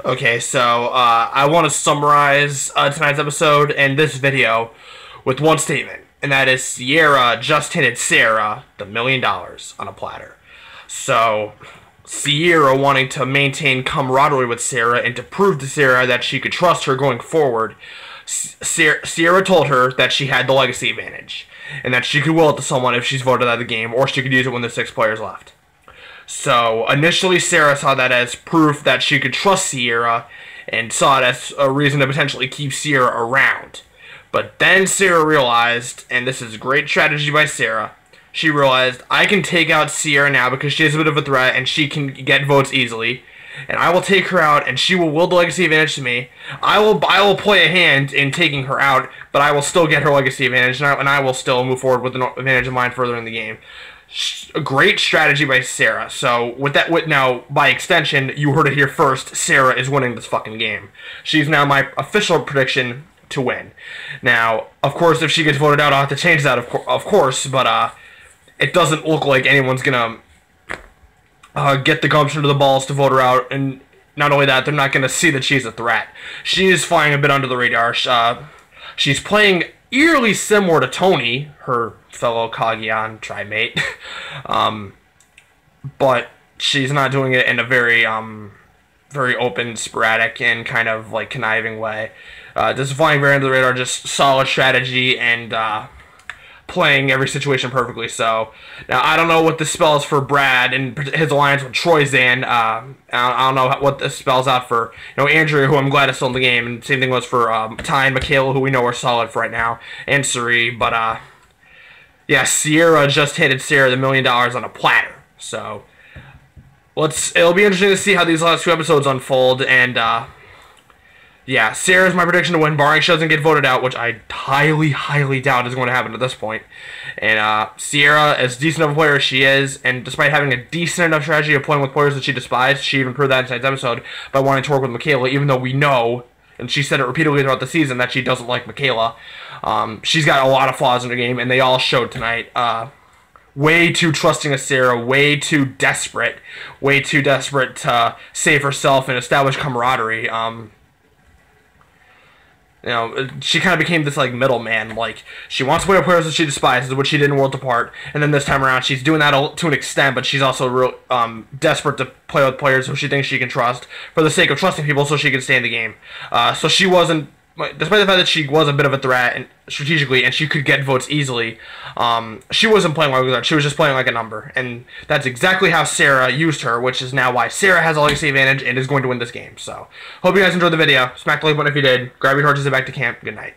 Okay, so I want to summarize tonight's episode and this video with one statement, and that is Sierra just handed Sarah the $1,000,000 on a platter. So, Sierra wanting to maintain camaraderie with Sarah and to prove to Sarah that she could trust her going forward, Sierra told her that she had the legacy advantage, and that she could will it to someone if she's voted out of the game, or she could use it when there's 6 players left. So initially Sarah saw that as proof that she could trust Sierra and saw it as a reason to potentially keep Sierra around. But then Sarah realized, and this is great strategy by Sarah, she realized, I can take out Sierra now because she is a bit of a threat and she can get votes easily. And I will take her out and she will wield the legacy advantage to me. I will play a hand in taking her out, but I will still get her legacy advantage and I will still move forward with an advantage of mine further in the game. A great strategy by Sarah. So now by extension, you heard it here first. Sarah is winning this fucking game. She's now my official prediction to win. Now, of course, if she gets voted out, I'll have to change that, of course. But it doesn't look like anyone's gonna get the gumption to the balls to vote her out. And not only that, they're not gonna see that she's a threat. She is flying a bit under the radar. She's playing eerily similar to Tony, her fellow Kaguyan tri-mate, but she's not doing it in a very open, sporadic, and kind of like conniving way. Just flying very under the radar, just solid strategy and playing every situation perfectly. So now I don't know what this spells for Brad and his alliance with Troyzan. I don't know what this spells out for Andrea, who I'm glad is still in the game, and same thing was for Ty and Michaela, who we know are solid for right now, and Suri. But yeah, Sierra just handed Sarah the $1,000,000 on a platter. So it'll be interesting to see how these last 2 episodes unfold. And yeah, Sarah's my prediction to win, barring she doesn't get voted out, which I highly, highly doubt is going to happen at this point. And Sierra, as decent of a player as she is, and despite having a decent enough strategy of playing with players that she despised, she even proved that in tonight's episode by wanting to work with Michaela, even though we know, and she said it repeatedly throughout the season, that she doesn't like Michaela. She's got a lot of flaws in her game, and they all showed tonight. Way too trusting of Sarah, way too desperate to save herself and establish camaraderie. She kind of became this like middleman. Like, she wants to play with players that she despises, which she did in Worlds Apart, and then this time around she's doing that to an extent, but she's also real desperate to play with players who she thinks she can trust for the sake of trusting people, so she can stay in the game. So she wasn't, despite the fact that she was a bit of a threat and strategically, and she could get votes easily, she wasn't playing like that. She was just playing like a number, and that's exactly how Sarah used her, which is now why Sarah has a legacy advantage and is going to win this game. So, hope you guys enjoyed the video. Smack the like button if you did. Grab your torches and back to camp. Good night.